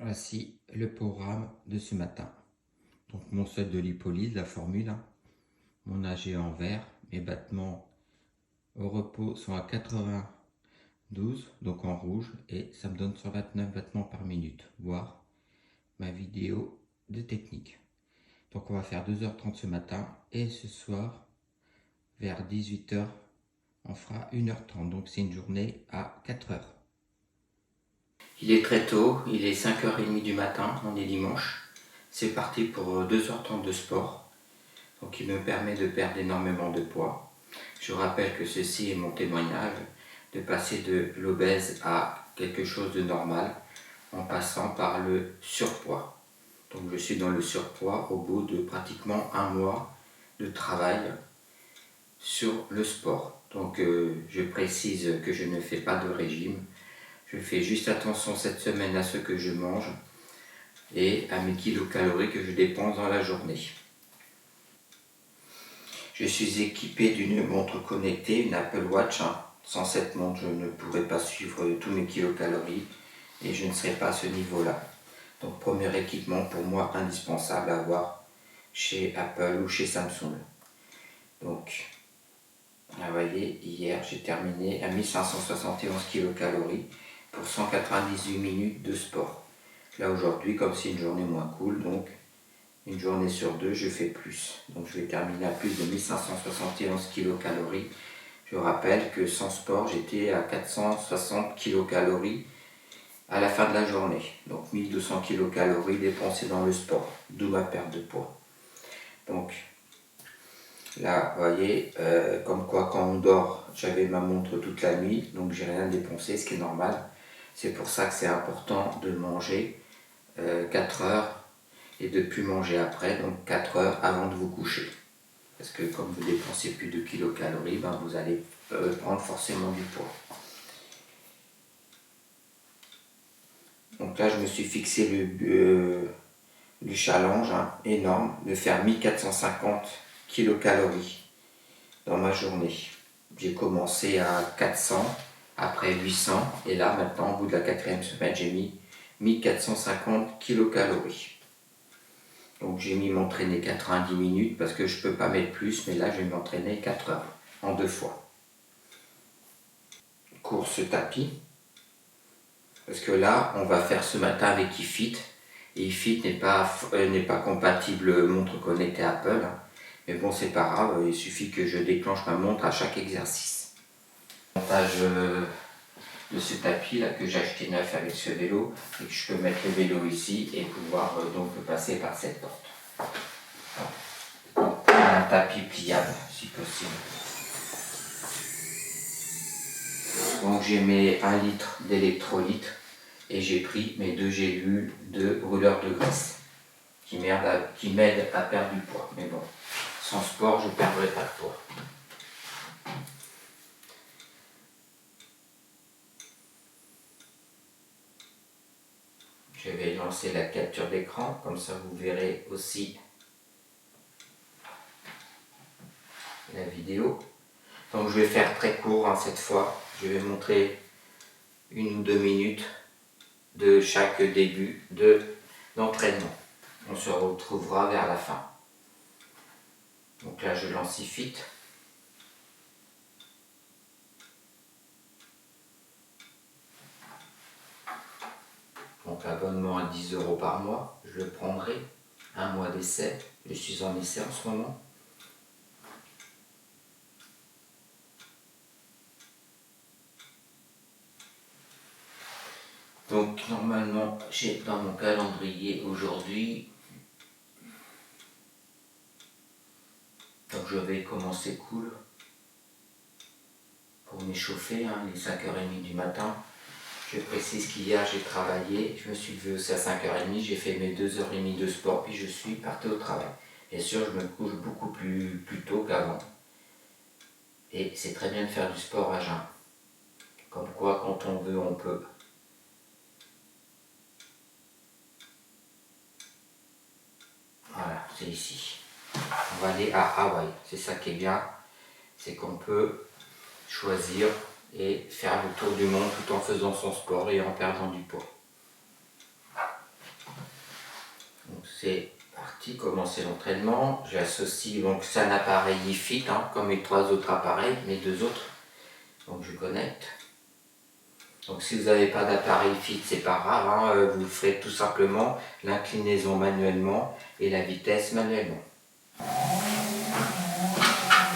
Voici le programme de ce matin. Donc mon seuil de lipolyse, la formule, mon AG en vert, mes battements au repos sont à 92, donc en rouge, et ça me donne 129 battements par minute, voire ma vidéo de technique. Donc on va faire 2h30 ce matin, et ce soir, vers 18h, on fera 1h30, donc c'est une journée à 4h. Il est très tôt, il est 5h30 du matin, on est dimanche. C'est parti pour 2h30 de sport, donc il me permet de perdre énormément de poids. Je rappelle que ceci est mon témoignage, de passer de l'obèse à quelque chose de normal en passant par le surpoids. Donc je suis dans le surpoids au bout de pratiquement un mois de travail sur le sport. Donc je précise que je ne fais pas de régime. Je fais juste attention cette semaine à ce que je mange et à mes kilocalories que je dépense dans la journée. Je suis équipé d'une montre connectée, une Apple Watch. Sans cette montre, je ne pourrais pas suivre tous mes kilocalories et je ne serais pas à ce niveau-là. Donc premier équipement pour moi indispensable à avoir chez Apple ou chez Samsung. Donc, vous voyez, hier j'ai terminé à 1571 kilocalories pour 198 minutes de sport. Là aujourd'hui, comme c'est une journée moins cool, donc une journée sur deux, je fais plus. Donc je vais terminer à plus de 1571 kilocalories. Je rappelle que sans sport, j'étais à 460 kilocalories à la fin de la journée. Donc 1200 kilocalories dépensées dans le sport, d'où ma perte de poids. Donc là, vous voyez, comme quoi quand on dort, j'avais ma montre toute la nuit, donc j'ai rien dépensé, ce qui est normal. C'est pour ça que c'est important de manger 4 heures et de ne plus manger après, donc 4 heures avant de vous coucher. Parce que comme vous dépensez plus de kilocalories, vous allez prendre forcément du poids. Donc là, je me suis fixé le challenge énorme de faire 1450 kilocalories dans ma journée. J'ai commencé à 400, après 800, et là maintenant, au bout de la 4e semaine, j'ai mis 1450 kilocalories. Donc j'ai mis m'entraîner 90 minutes parce que je ne peux pas mettre plus, mais là je vais m'entraîner 4 heures en 2 fois. Course tapis, parce que là on va faire ce matin avec iFit, et iFit n'est pas compatible montre connectée Apple, mais bon c'est pas grave, il suffit que je déclenche ma montre à chaque exercice. L'avantage de ce tapis là que j'ai acheté neuf avec ce vélo, et que je peux mettre le vélo ici et pouvoir donc passer par cette porte. Un tapis pliable si possible. Donc j'ai mis 1 litre d'électrolyte et j'ai pris mes 2 gélules de brûleur de graisse qui m'aident à perdre du poids. Mais bon, sans sport je ne perdrai pas de poids. Je vais lancer la capture d'écran, comme ça vous verrez aussi la vidéo. Donc je vais faire très court cette fois. Je vais montrer 1 ou 2 minutes de chaque début d'entraînement. On se retrouvera vers la fin. Donc là je lance iFit. Donc abonnement à 10 € par mois, je le prendrai. 1 mois d'essai, je suis en essai en ce moment. Donc normalement j'ai dans mon calendrier aujourd'hui, donc je vais commencer cool pour m'échauffer, les 5h30 du matin. Je précise qu'hier j'ai travaillé, je me suis levé aussi à 5h30, j'ai fait mes 2h30 de sport, puis je suis parti au travail. Bien sûr, je me couche beaucoup plus tôt qu'avant. Et c'est très bien de faire du sport à jeun. Comme quoi, quand on veut, on peut. Voilà, c'est ici. On va aller à Hawaï. C'est ça qui est bien, c'est qu'on peut choisir et faire le tour du monde tout en faisant son sport et en perdant du poids. c'est parti, commencer l'entraînement. J'associe, donc c'est un appareil iFit, comme les 3 autres appareils, mes 2 autres. Donc je connecte. Donc si vous n'avez pas d'appareil fit, c'est pas grave, vous faites tout simplement l'inclinaison manuellement et la vitesse manuellement.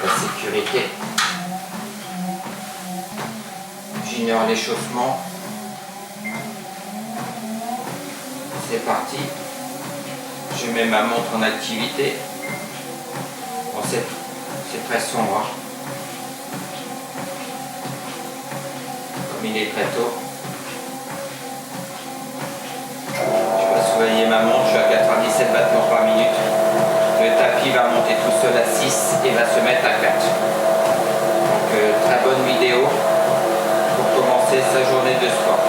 La sécurité. J'ignore l'échauffement. C'est parti. Je mets ma montre en activité. Bon, c'est très sombre. Comme il est très tôt. Je sais pas si vous voyez ma montre, je suis à 97 battements par minute. Le tapis va monter tout seul à 6 et va se mettre à 4. Donc très bonne vidéo pour commencer sa journée de sport.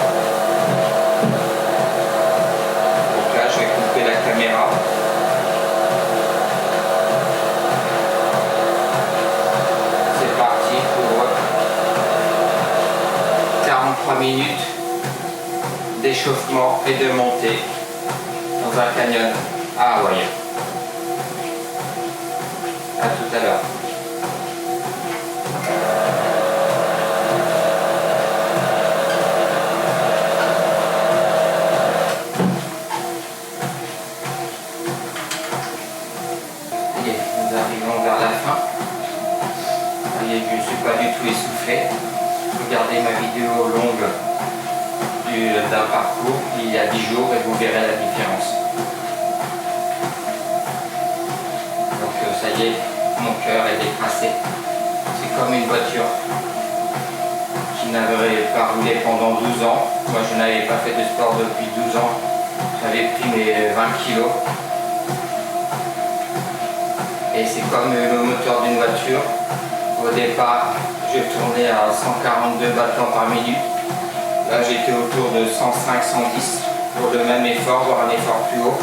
Donc là je vais couper la caméra. C'est parti pour 43 minutes d'échauffement et de montée dans un canyon à Hawaï. À tout à l'heure. Allez, nous arrivons vers la fin. Allez, je ne suis pas du tout essoufflé. Regardez ma vidéo longue d'un parcours il y a 10 jours et vous verrez la différence. Donc ça y est, mon cœur est décrassé. C'est comme une voiture qui n'avait pas roulé pendant 12 ans. Moi je n'avais pas fait de sport depuis 12 ans. J'avais pris mes 20 kilos. Et c'est comme le moteur d'une voiture. Au départ, je tournais à 142 battements par minute. Là, j'étais autour de 105-110 pour le même effort, voire un effort plus haut.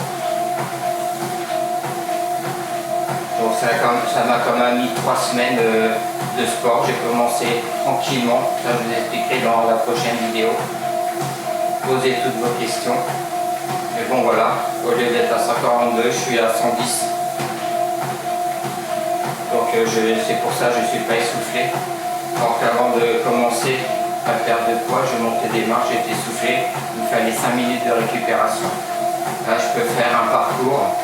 Donc ça m'a quand même mis 3 semaines de sport. J'ai commencé tranquillement. Ça, je vous expliquerai dans la prochaine vidéo. Posez toutes vos questions. Mais bon, voilà. Au lieu d'être à 142, je suis à 110. Donc c'est pour ça que je ne suis pas essoufflé. Alors qu'avant de commencer à perdre de poids, je montais des marches, j'étais essoufflé. Il me fallait 5 minutes de récupération. Là, je peux faire un parcours.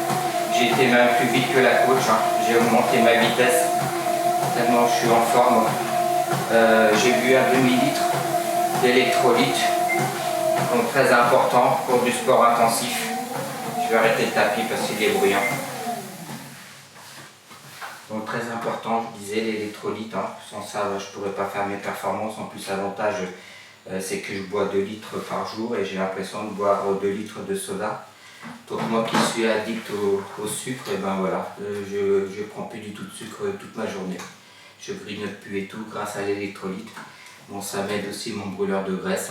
J'ai été même plus vite que la coach. J'ai augmenté ma vitesse tellement je suis en forme. J'ai bu un demi-litre d'électrolytes. Donc très important pour du sport intensif. Je vais arrêter le tapis parce qu'il est bruyant. Donc très important, je disais, l'électrolyte. Sans ça, je ne pourrais pas faire mes performances. En plus, l'avantage, c'est que je bois 2 litres par jour et j'ai l'impression de boire 2 litres de soda. Donc moi qui suis addict au sucre, et ben voilà, je ne prends plus du tout de sucre toute ma journée. Je grignote plus et tout grâce à l'électrolyte. Bon, ça m'aide aussi mon brûleur de graisse.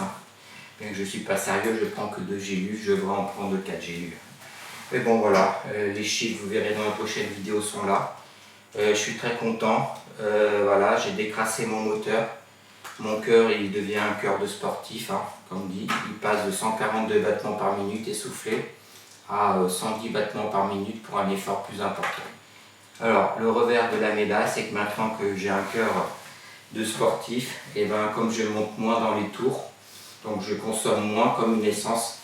Bien que je ne suis pas sérieux, je prends que 2 gélules, je devrais en prendre 4 gélules. Mais bon voilà, les chiffres, vous verrez dans la prochaine vidéo, sont là. Je suis très content, voilà, j'ai décrassé mon moteur. Mon cœur, il devient un cœur de sportif, comme dit. Il passe de 142 battements par minute essoufflé à 110 battements par minute pour un effort plus important. Alors, le revers de la médaille, c'est que maintenant que j'ai un cœur de sportif, et ben, comme je monte moins dans les tours, donc je consomme moins comme une essence,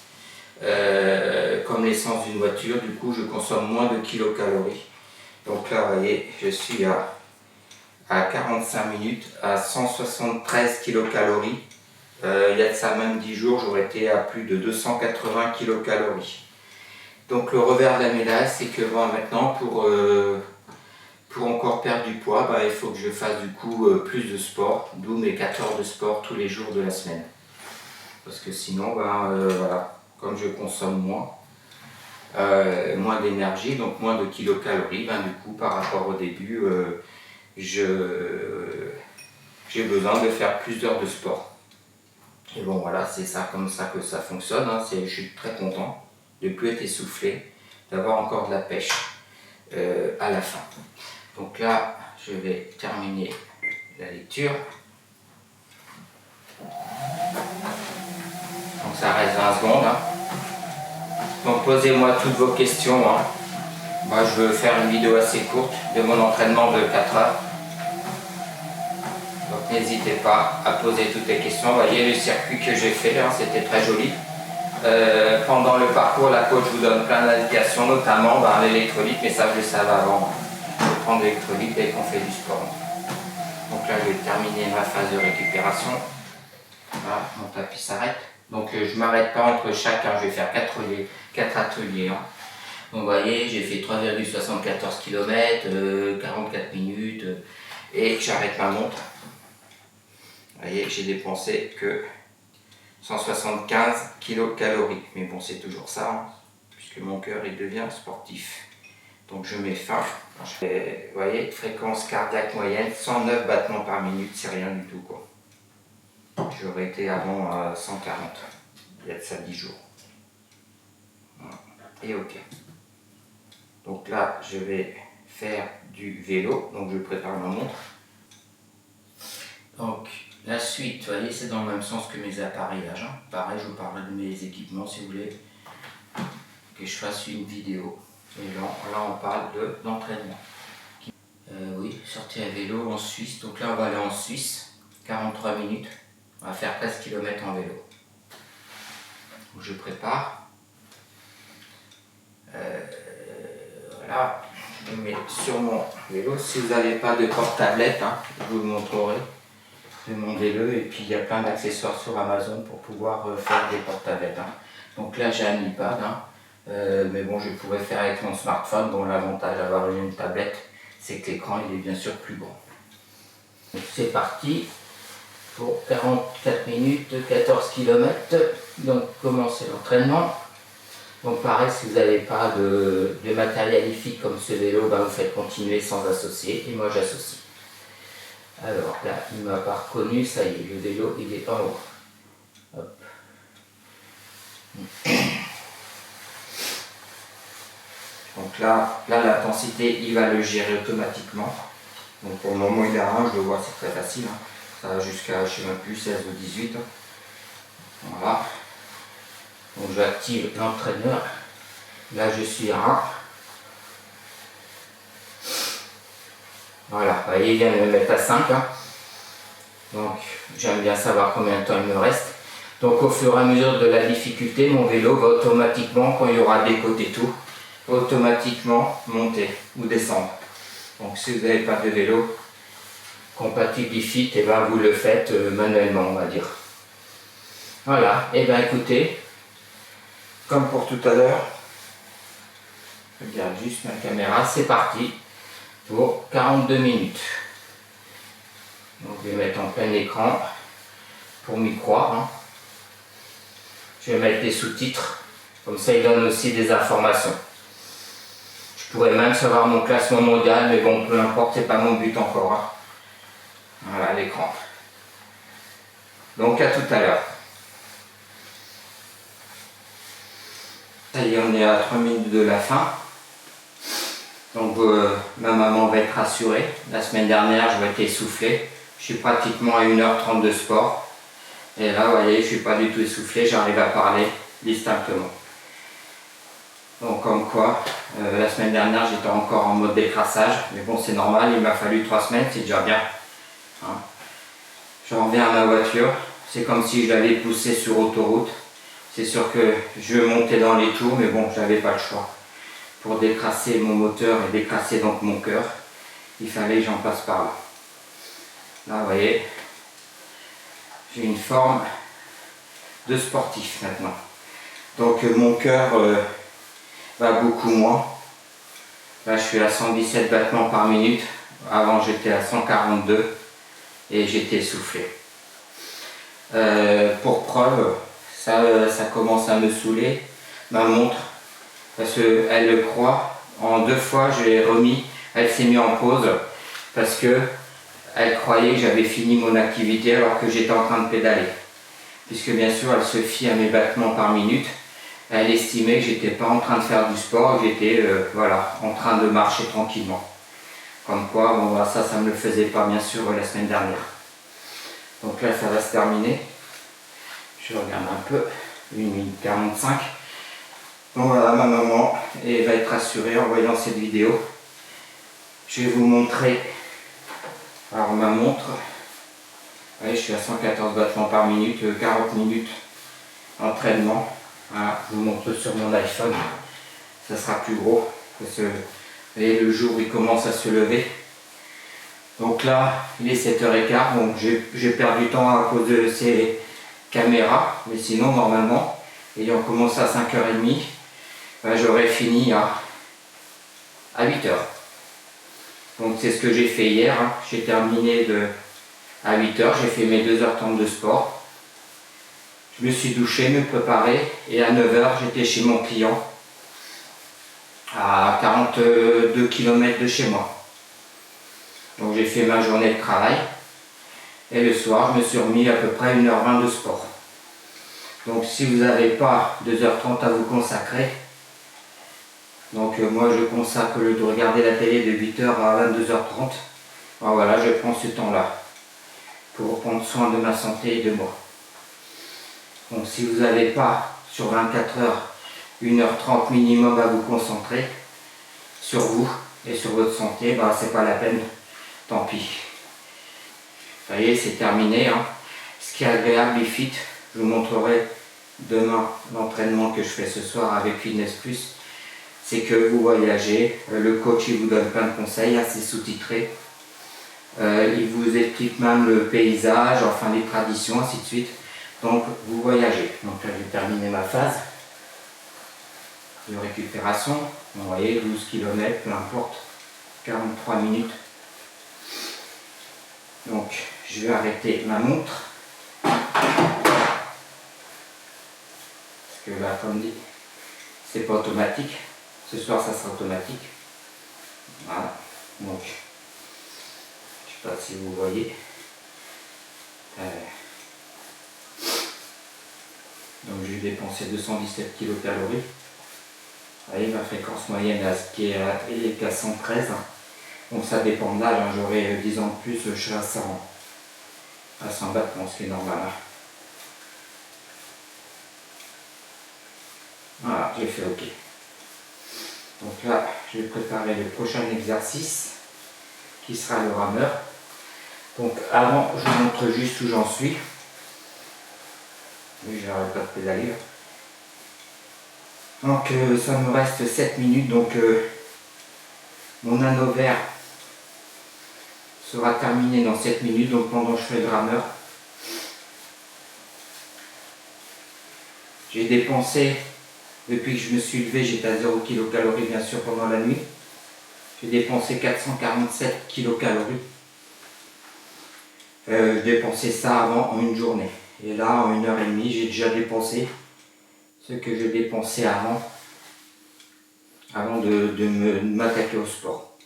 comme l'essence d'une voiture, du coup je consomme moins de kilocalories. Donc là, vous voyez, je suis à 45 minutes, à 173 kilocalories. Il y a de ça même 10 jours, j'aurais été à plus de 280 kilocalories. Donc le revers de la médaille, c'est que bon, maintenant, pour encore perdre du poids, il faut que je fasse du coup plus de sport, d'où mes 4 heures de sport tous les jours de la semaine. Parce que sinon, voilà, comme je consomme moins d'énergie, donc moins de kilocalories, du coup par rapport au début, j'ai besoin de faire plus d'heures de sport. Et bon voilà, c'est ça comme ça que ça fonctionne, je suis très content de ne plus être essoufflé, d'avoir encore de la pêche à la fin. Donc là, je vais terminer la lecture. Donc ça reste 20 secondes. Donc posez-moi toutes vos questions. Hein. Moi je veux faire une vidéo assez courte de mon entraînement de 4 heures. Donc n'hésitez pas à poser toutes les questions. Vous voyez le circuit que j'ai fait, hein, c'était très joli. Pendant le parcours, la coach vous donne plein d'indications, notamment l'électrolyte, mais ça je le savais avant. Il faut prendre l'électrolyte dès qu'on fait du sport. Donc là je vais terminer ma phase de récupération. Voilà, mon tapis s'arrête. Donc je ne m'arrête pas entre chacun, je vais faire 4 ateliers. Hein. Donc vous voyez, j'ai fait 3,74 km, 44 minutes, et j'arrête ma montre. Vous voyez, j'ai dépensé que 175 kilocalories. Mais bon, c'est toujours ça, hein, puisque mon cœur il devient sportif. Donc je mets fin. Vous voyez, fréquence cardiaque moyenne, 109 battements par minute, c'est rien du tout, quoi. J'aurais été avant à 140, il y a de ça 10 jours. Voilà. Et ok. Donc là, je vais faire du vélo, donc je prépare ma montre. Donc la suite, vous voyez, c'est dans le même sens que mes appareillages. Hein. Pareil, je vous parlerai de mes équipements si vous voulez que je fasse une vidéo. Et là on parle d'entraînement. Oui, sortir à vélo en Suisse. Donc là, on va aller en Suisse, 43 minutes. On va faire 13 km en vélo. Donc je prépare. Voilà, je mets sur mon vélo. Si vous n'avez pas de porte-tablette, hein, je vous le montrerai. Demandez-le, et puis il y a plein d'accessoires sur Amazon pour pouvoir faire des porte-tablettes. Hein. Donc là j'ai un iPad, hein, mais bon je pourrais faire avec mon smartphone. Bon, l'avantage d'avoir une tablette, c'est que l'écran il est bien sûr plus grand. Donc c'est parti pour 44 minutes, 14 km. Donc commencez l'entraînement. Donc pareil, si vous n'avez pas de matériel IFI comme ce vélo, vous faites continuer sans associer, et moi j'associe. Alors là, il ne m'a pas reconnu, ça y est, le vélo il est en haut. Hop. Donc là l'intensité, il va le gérer automatiquement. Donc pour le moment il est à 1, je le vois, c'est très facile. Hein. Ça va jusqu'à, je ne sais même plus, 16 ou 18. Voilà. Donc j'active l'entraîneur. Là je suis à 1. Voilà, vous voyez, il vient de me mettre à 5. Hein. Donc j'aime bien savoir combien de temps il me reste. Donc au fur et à mesure de la difficulté, mon vélo va automatiquement, quand il y aura des côtés et tout, automatiquement monter ou descendre. Donc si vous n'avez pas de vélo compatible iFit, et vous le faites manuellement, on va dire. Voilà, et écoutez, comme pour tout à l'heure, je regarde juste ma caméra, c'est parti pour 42 minutes. Donc je vais mettre en plein écran pour m'y croire. Hein. Je vais mettre des sous-titres, comme ça il donne aussi des informations. Je pourrais même savoir mon classement mondial, mais bon, peu importe, c'est pas mon but encore. Hein. Voilà l'écran. Donc à tout à l'heure. Ça y est, on est à 3 minutes de la fin. Donc ma maman va être rassurée. La semaine dernière, je vais être essoufflé. Je suis pratiquement à 1h30 de sport. Et là, vous voyez, je ne suis pas du tout essoufflé, j'arrive à parler distinctement. Donc comme quoi, la semaine dernière, j'étais encore en mode décrassage. Mais bon, c'est normal, il m'a fallu 3 semaines, c'est déjà bien. Hein. J'en reviens à ma voiture. C'est comme si je l'avais poussée sur autoroute. C'est sûr que je montais dans les tours, mais bon, je n'avais pas le choix. Pour décrasser mon moteur et décrasser donc mon cœur, il fallait que j'en passe par là. Là, vous voyez, j'ai une forme de sportif maintenant. Donc mon cœur va beaucoup moins. Là, je suis à 117 battements par minute. Avant, j'étais à 142 et j'étais essoufflé. Pour preuve, ça commence à me saouler, ma montre. Parce qu'elle le croit, en 2 fois je l'ai remis, elle s'est mise en pause parce que elle croyait que j'avais fini mon activité alors que j'étais en train de pédaler. Puisque bien sûr elle se fie à mes battements par minute, elle estimait que j'étais pas en train de faire du sport, que j'étais voilà, en train de marcher tranquillement. Comme quoi, bon, ça ne me le faisait pas bien sûr la semaine dernière. Donc là ça va se terminer. Je regarde un peu, 1 minute 45. Donc voilà, ma maman elle va être rassurée en voyant cette vidéo. Je vais vous montrer alors ma montre. Ouais, je suis à 114 battements par minute, 40 minutes d'entraînement. Voilà, je vous montre sur mon iPhone. Ça sera plus gros. Parce que vous voyez, le jour où il commence à se lever. Donc là, il est 7h15. Donc j'ai perdu du temps à cause de ces caméras. Mais sinon, normalement, ayant commencé à 5h30, ben, j'aurais fini à 8h. Donc c'est ce que j'ai fait hier. Hein. J'ai terminé à 8h. J'ai fait mes 2h30 de sport. Je me suis douché, me préparé. Et à 9h, j'étais chez mon client. À 42 km de chez moi. Donc j'ai fait ma journée de travail. Et le soir, je me suis remis à peu près 1h20 de sport. Donc si vous n'avez pas 2h30 à vous consacrer, donc moi je consacre de regarder la télé de 8h à 22h30. Alors voilà, je prends ce temps-là pour prendre soin de ma santé et de moi. Donc si vous n'avez pas sur 24 heures 1h30 minimum à vous concentrer sur vous et sur votre santé, bah c'est pas la peine, tant pis. Ça y est, c'est terminé. Hein. Ce qui est agréable et fit, je vous montrerai demain l'entraînement que je fais ce soir avec Fitness Plus. C'est que vous voyagez, le coach il vous donne plein de conseils, assez sous-titré. Il vous explique même le paysage, enfin les traditions, ainsi de suite. Donc vous voyagez. Donc là j'ai terminé ma phase de récupération. Vous voyez, 12 km, peu importe, 43 minutes. Donc je vais arrêter ma montre. Parce que là, comme dit, c'est pas automatique. Ce soir ça sera automatique. Voilà. Donc je sais pas si vous voyez. Donc j'ai dépensé 217 kcal. Vous voyez, ma fréquence moyenne est à 113. Donc ça dépend de l'âge. Hein. J'aurai 10 ans de plus, je serai à 100 battements, ce qui est normal. Hein. Voilà, j'ai fait OK. Donc là, je vais préparer le prochain exercice qui sera le rameur. Donc avant, je vous montre juste où j'en suis. Oui, j'arrête pas de pédaler. Donc ça me reste 7 minutes. Donc mon anneau vert sera terminé dans 7 minutes. Donc pendant que je fais le rameur, j'ai dépensé, depuis que je me suis levé, j'étais à 0 kcal bien sûr pendant la nuit. J'ai dépensé 447 kcal. Je dépensais ça avant en une journée. Et là, en 1h30, j'ai déjà dépensé ce que je dépensais avant de m'attaquer au sport.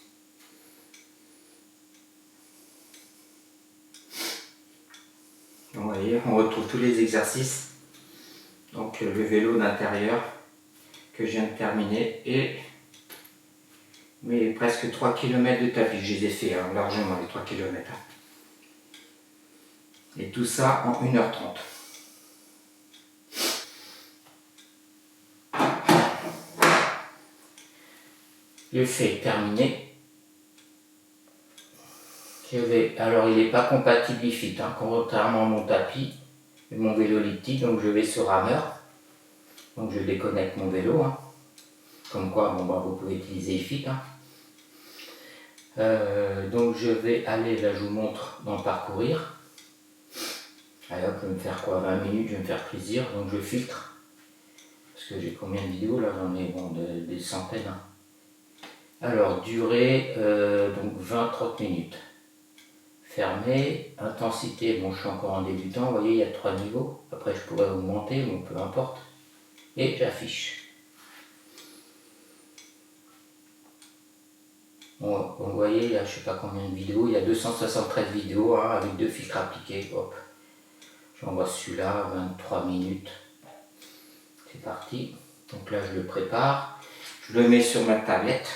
Donc, vous voyez, on retrouve tous les exercices. Donc le vélo d'intérieur que je viens de terminer et mes presque 3 km de tapis. Je les ai fait hein, largement les 3 km. Et tout ça en 1h30. Le fait terminé. Alors il n'est pas compatible Fit, hein, contrairement à mon tapis et mon vélo elliptique, donc je vais sur rameur. Donc je déconnecte mon vélo. Hein. Comme quoi, bon, bah, vous pouvez utiliser Fit. Hein. Donc je vais aller, là je vous montre dans parcourir. Allez hop, je vais me faire quoi, 20 minutes, je vais me faire plaisir, donc je filtre. Parce que j'ai combien de vidéos là, j'en ai bon, des centaines. Hein. Alors durée, donc 20-30 minutes. Fermé, intensité, bon je suis encore en débutant, vous voyez il y a 3 niveaux. Après je pourrais augmenter, bon peu importe. Et j'affiche. Bon, vous voyez, il y a je sais pas combien de vidéos, il y a 273 vidéos hein, avec 2 filtres appliqués. Hop. J'envoie celui-là, 23 minutes. C'est parti. Donc là, je le prépare. Je le mets sur ma tablette.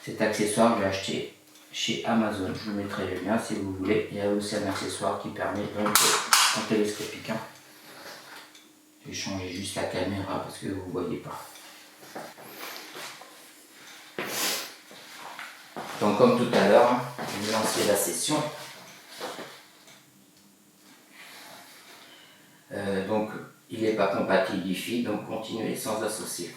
Cet accessoire, je l'ai acheté chez Amazon. Je vous mettrai le lien si vous voulez. Il y a aussi un accessoire qui permet donc en télescopique. Hein. Je vais changer juste la caméra parce que vous ne voyez pas. Donc comme tout à l'heure, je vais lancer la session. Donc il n'est pas compatible Wi-Fi, donc continuez sans associer.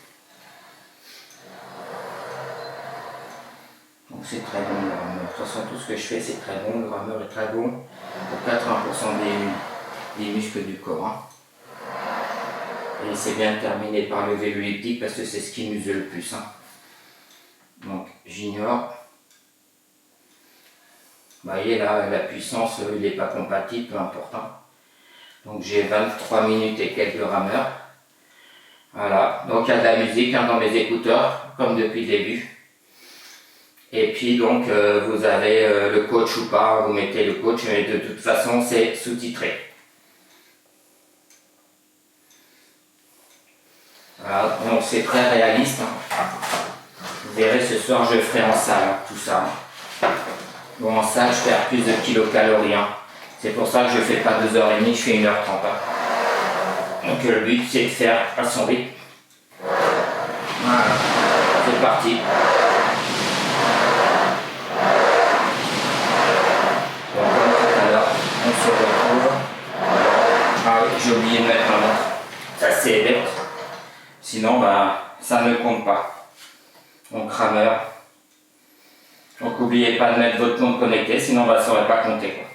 Donc c'est très bon le rameur. De toute façon tout ce que je fais c'est très bon, le rameur est très bon pour 80% des muscles du corps. Hein. Et c'est bien terminé par le vélo elliptique parce que c'est ce qui m'use le plus. Hein. Donc j'ignore. Vous voyez là, la puissance, il n'est pas compatible, peu importe. Hein. Donc j'ai 23 minutes et quelques rameurs. Voilà, donc il y a de la musique hein, dans mes écouteurs, comme depuis le début. Et puis donc vous avez le coach ou pas, vous mettez le coach, mais de toute façon c'est sous-titré. Voilà, donc c'est très réaliste. Hein. Vous verrez ce soir je ferai en salle hein, tout ça. Bon en salle je perds plus de kilocalories. Hein. C'est pour ça que je ne fais pas 2h30, je fais 1h30. Hein. Donc le but c'est de faire à son rythme. Voilà, c'est parti. Donc comme tout à l'heure, on se retrouve. Ah oui, j'ai oublié de mettre ma montre. Ça c'est bête. Sinon bah, ça ne compte pas. Donc rameur. Donc n'oubliez pas de mettre votre montre connectée, sinon bah, ça n'aurait pas compté. Quoi.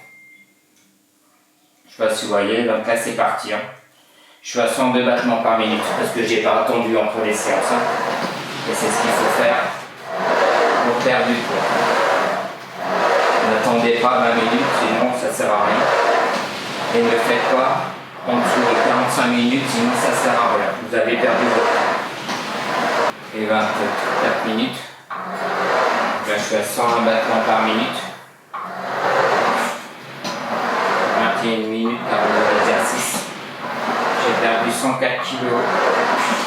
Je ne sais pas si vous voyez, donc là c'est parti. Hein. Je suis à 102 battements par minute parce que j'ai pas attendu entre les séances. Hein. Et c'est ce qu'il faut faire pour perdre du poids. N'attendez pas 20 minutes, sinon ça ne sert à rien. Et ne faites pas en dessous de 45 minutes, sinon ça ne sert à rien. Vous avez perdu votre temps. Et 24 minutes. Donc là je suis à 101 battements par minute. 21 minutes par l'exercice. J'ai perdu 104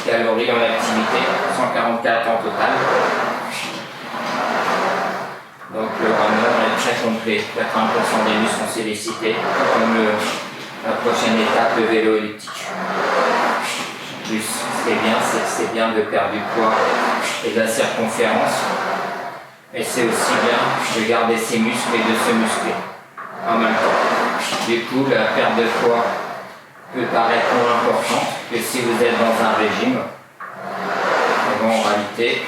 kcal en activité, 144 en total. Donc le rameur est très complet, 80% des muscles sont sollicités, comme la prochaine étape, le vélo elliptique. En plus, ce qui est bien, c'est que c'est bien de perdre du poids et de la circonférence. Et c'est aussi bien de garder ses muscles et de se muscler en même temps. Du coup, la perte de poids peut paraître moins importante que si vous êtes dans un régime. Mais bon, en réalité,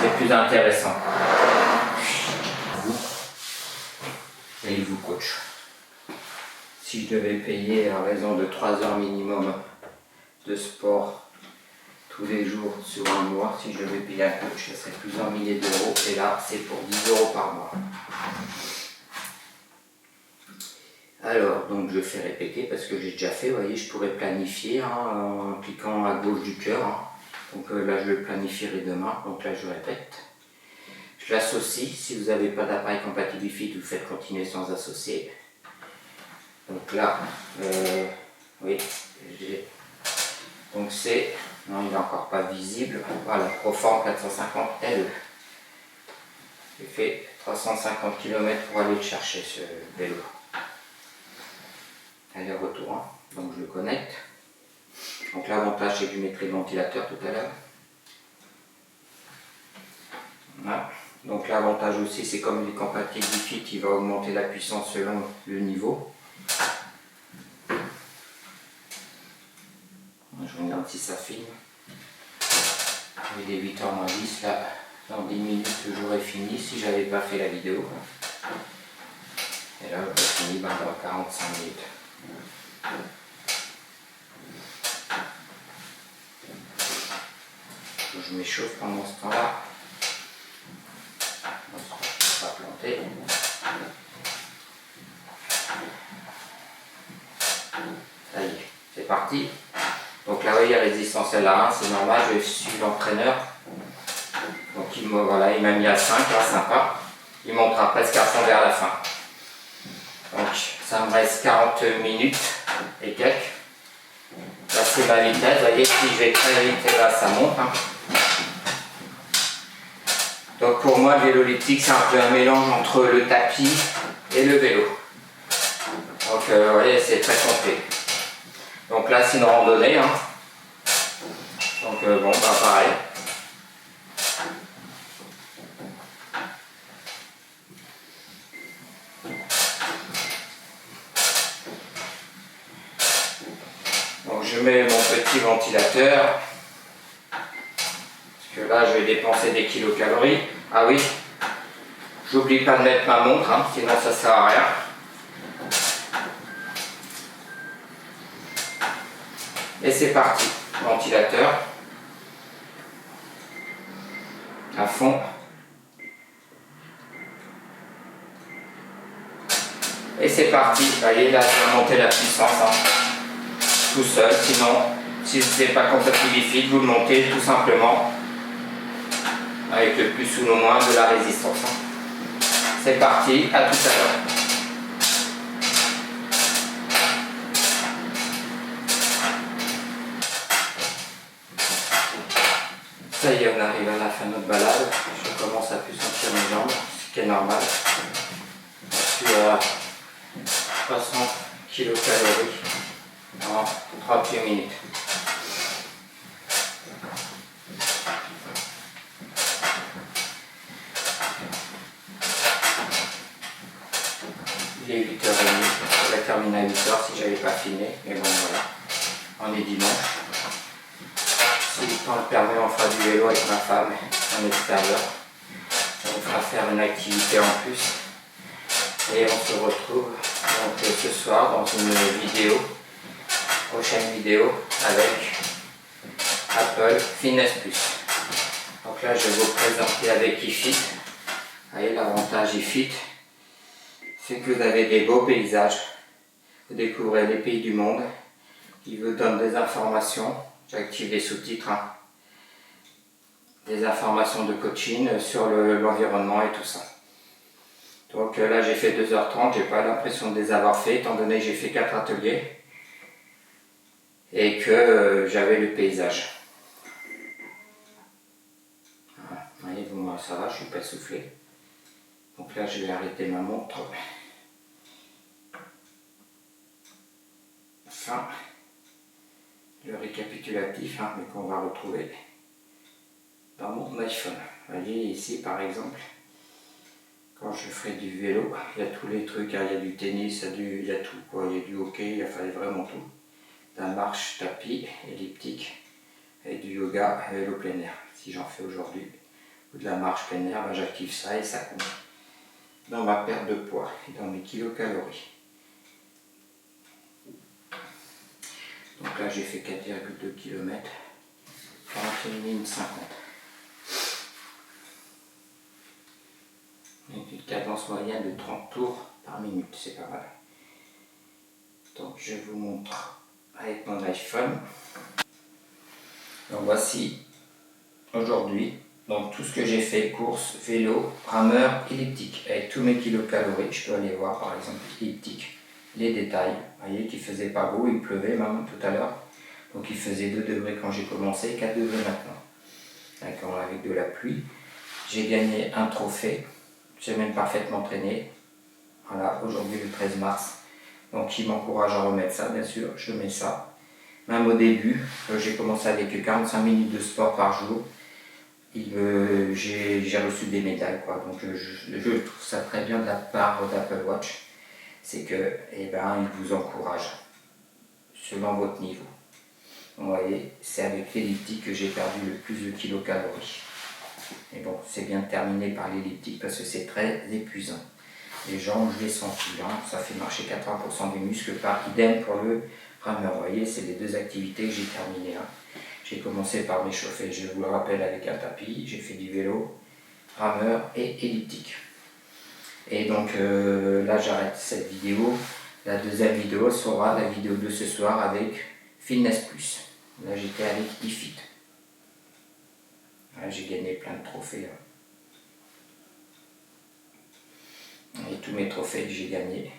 c'est plus intéressant. Et il vous coach. Si je devais payer à raison de 3 heures minimum de sport tous les jours sur un mois, si je devais payer un coach, ça serait plusieurs milliers d'euros. Et là, c'est pour 10 euros par mois. Alors, donc je fais répéter parce que j'ai déjà fait, vous voyez, je pourrais planifier hein, en cliquant à gauche du cœur. Hein. Donc là, je le planifierai demain, donc là, je répète. Je l'associe, si vous n'avez pas d'appareil compatible Wi-Fi, vous faites continuer sans associer. Donc là, oui, donc c'est, non, il n'est encore pas visible, voilà, Proform 450 LE. J'ai fait 350 km pour aller le chercher, ce vélo. Aller-retour, hein. Donc je le connecte. Donc l'avantage c'est que je mettrai le ventilateur tout à l'heure. Voilà. Donc l'avantage aussi c'est comme il est compatible Wi-Fi, il va augmenter la puissance selon le niveau. Je regarde si ça filme. Il est 8h moins 10 là. Dans 10 minutes j'aurais fini si j'avais pas fait la vidéo. Et là j'aurais fini dans 45 minutes. Je m'échauffe pendant ce temps-là. Je ne vais pas planter. Ça y est, c'est parti. Donc là, voyez, la résistance est là, c'est normal, je suis l'entraîneur. Donc il m'a mis à 5, là, sympa. Il montera presque à fond vers la fin. Donc ça me reste 40 minutes et quelques. Là c'est ma vitesse, vous voyez, si je vais très vite, là ça monte. Hein. Donc pour moi, le vélo elliptique, c'est un peu un mélange entre le tapis et le vélo. Donc vous voyez, c'est très complet. Donc là c'est une randonnée, hein. Donc bon, bah pareil. Donc je mets mon petit ventilateur, parce que là je vais dépenser des kilocalories. Ah oui, j'oublie pas de mettre ma montre, hein, sinon ça sert à rien. Et c'est parti, ventilateur à fond. Et c'est parti, vous voyez là je vais monter la puissance, hein, tout seul, sinon si ce n'est pas compatible, vous le montez tout simplement avec le plus ou le moins de la résistance. Hein. C'est parti, à tout à l'heure. Ça y est, on arrive à la fin de notre balade. Je commence à plus sentir mes jambes, ce qui est normal. Je suis à 60 kilocalories en 38 minutes. Il est 8h30, je vais terminer à 8h si j'avais pas filmé, mais bon voilà, on est dimanche. Si le temps le permet, on fera du vélo avec ma femme en extérieur. Ça nous fera faire une activité en plus. Et on se retrouve donc ce soir dans une prochaine vidéo avec Apple Fitness Plus. Donc là je vais vous présenter avec iFit. Vous voyez l'avantage iFit, c'est que vous avez des beaux paysages. Vous découvrez les pays du monde. Il vous donne des informations. J'active les sous-titres. Hein. Des informations de coaching sur l'environnement et tout ça. Donc là j'ai fait 2h30, j'ai pas l'impression de les avoir fait étant donné que j'ai fait 4 ateliers et que j'avais le paysage. Voilà. Vous voyez, bon, ça va, je suis pas essoufflé. Donc là je vais arrêter ma montre. Enfin, le récapitulatif, hein, mais qu'on va retrouver dans mon iPhone. Vous voyez ici par exemple. Quand je ferai du vélo, il y a tous les trucs, hein. Il y a du tennis, il y a tout, quoi. Il y a du hockey, il fallait vraiment tout. De la marche, tapis, elliptique, et du yoga, vélo plein air. Si j'en fais aujourd'hui, ou de la marche plein air, ben j'active ça et ça compte dans ma perte de poids et dans mes kilocalories. Donc là j'ai fait 4,2 km, 41 minutes 50. Avec une cadence moyenne de 30 tours par minute, c'est pas mal. Donc je vous montre avec mon iPhone. Donc voici aujourd'hui donc tout ce que j'ai fait, course, vélo, rameur, elliptique, avec tous mes kilocalories. Je peux aller voir par exemple elliptique, les détails. Vous voyez qu'il faisait pas beau, il pleuvait même tout à l'heure. Donc il faisait 2 degrés quand j'ai commencé, 4 degrés maintenant. D'accord, avec de la pluie. J'ai gagné un trophée. J'ai même parfaitement entraîné. Voilà, aujourd'hui le 13 mars. Donc il m'encourage à remettre ça, bien sûr, je mets ça. Même au début, j'ai commencé avec 45 minutes de sport par jour. J'ai reçu des médailles, quoi. Donc je trouve ça très bien de la part d'Apple Watch. C'est que, eh ben, il vous encourage selon votre niveau. Vous voyez, c'est avec l'elliptique que j'ai perdu le plus de kilocalories. Et bon, c'est bien de terminer par l'elliptique parce que c'est très épuisant. Les jambes, je les sens plus, hein. Ça fait marcher 80% des muscles par idem pour le rameur. Vous voyez, c'est les 2 activités que j'ai terminées. Hein. J'ai commencé par m'échauffer, je vous le rappelle, avec un tapis. J'ai fait du vélo, rameur et elliptique. Et donc là, j'arrête cette vidéo. La deuxième vidéo sera la vidéo de ce soir avec Fitness Plus. Là, j'étais avec iFit. J'ai gagné plein de trophées. Et tous mes trophées que j'ai gagnés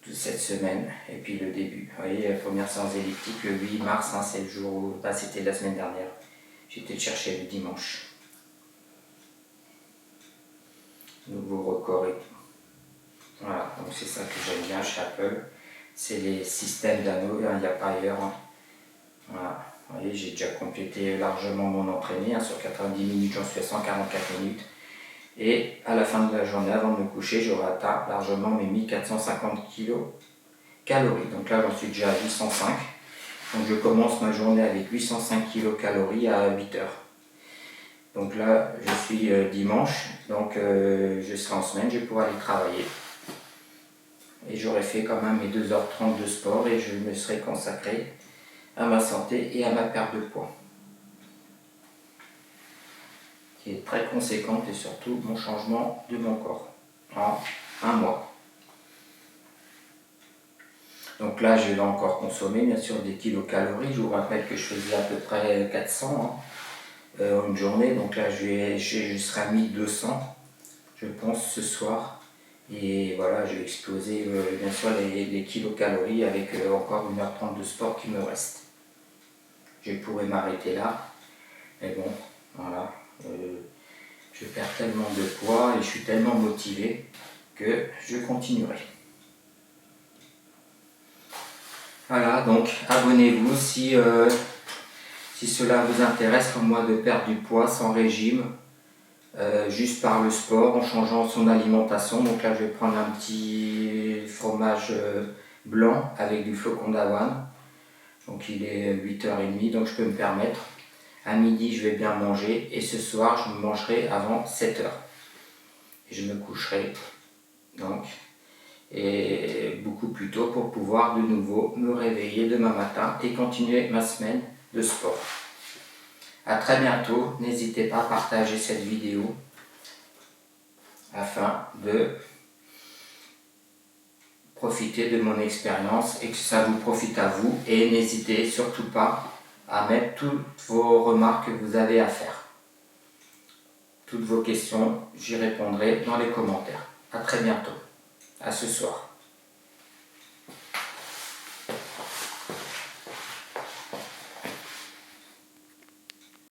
toute cette semaine. Et puis le début. Vous voyez, la première séance elliptique, le 8 mars, hein, c'est le jour où... Bah, c'était la semaine dernière. J'étais le chercher le dimanche. Nouveau record et tout. Voilà, donc c'est ça que j'aime bien chez Apple. c'est les systèmes d'anneaux, il n'y a pas ailleurs. Hein. Voilà. Vous voyez, j'ai déjà complété largement mon entraîné. Hein. Sur 90 minutes, j'en suis à 144 minutes. Et à la fin de la journée, avant de me coucher, j'aurai atteint largement mes 1450 kcal. Donc là, j'en suis déjà à 805. Donc je commence ma journée avec 805 kcal à 8 heures. Donc là, je suis dimanche, donc je serai en semaine, je pourrai aller travailler. Et j'aurai fait quand même mes 2h30 de sport et je me serai consacré à ma santé et à ma perte de poids. Qui est très conséquente et surtout mon changement de mon corps en un mois. Donc là, je vais encore consommer bien sûr des kilocalories. Je vous rappelle que je faisais à peu près 400 une journée. Donc là, je serai à 1200, je pense, ce soir. Et voilà, je vais exploser bien sûr les kilocalories avec encore 1h30 de sport qui me reste. Je pourrais m'arrêter là. Mais bon, voilà. Je perds tellement de poids et je suis tellement motivé que je continuerai. Voilà, donc abonnez-vous si cela vous intéresse comme moi de perdre du poids sans régime, juste par le sport, en changeant son alimentation. Donc là je vais prendre un petit fromage blanc avec du flocon d'avoine. Donc il est 8h30, donc je peux me permettre. À midi je vais bien manger et ce soir je mangerai avant 7h. Et je me coucherai donc et beaucoup plus tôt pour pouvoir de nouveau me réveiller demain matin et continuer ma semaine de sport. A très bientôt, n'hésitez pas à partager cette vidéo afin de profiter de mon expérience et que ça vous profite à vous, et n'hésitez surtout pas à mettre toutes vos remarques que vous avez à faire. Toutes vos questions, j'y répondrai dans les commentaires. A très bientôt. À ce soir.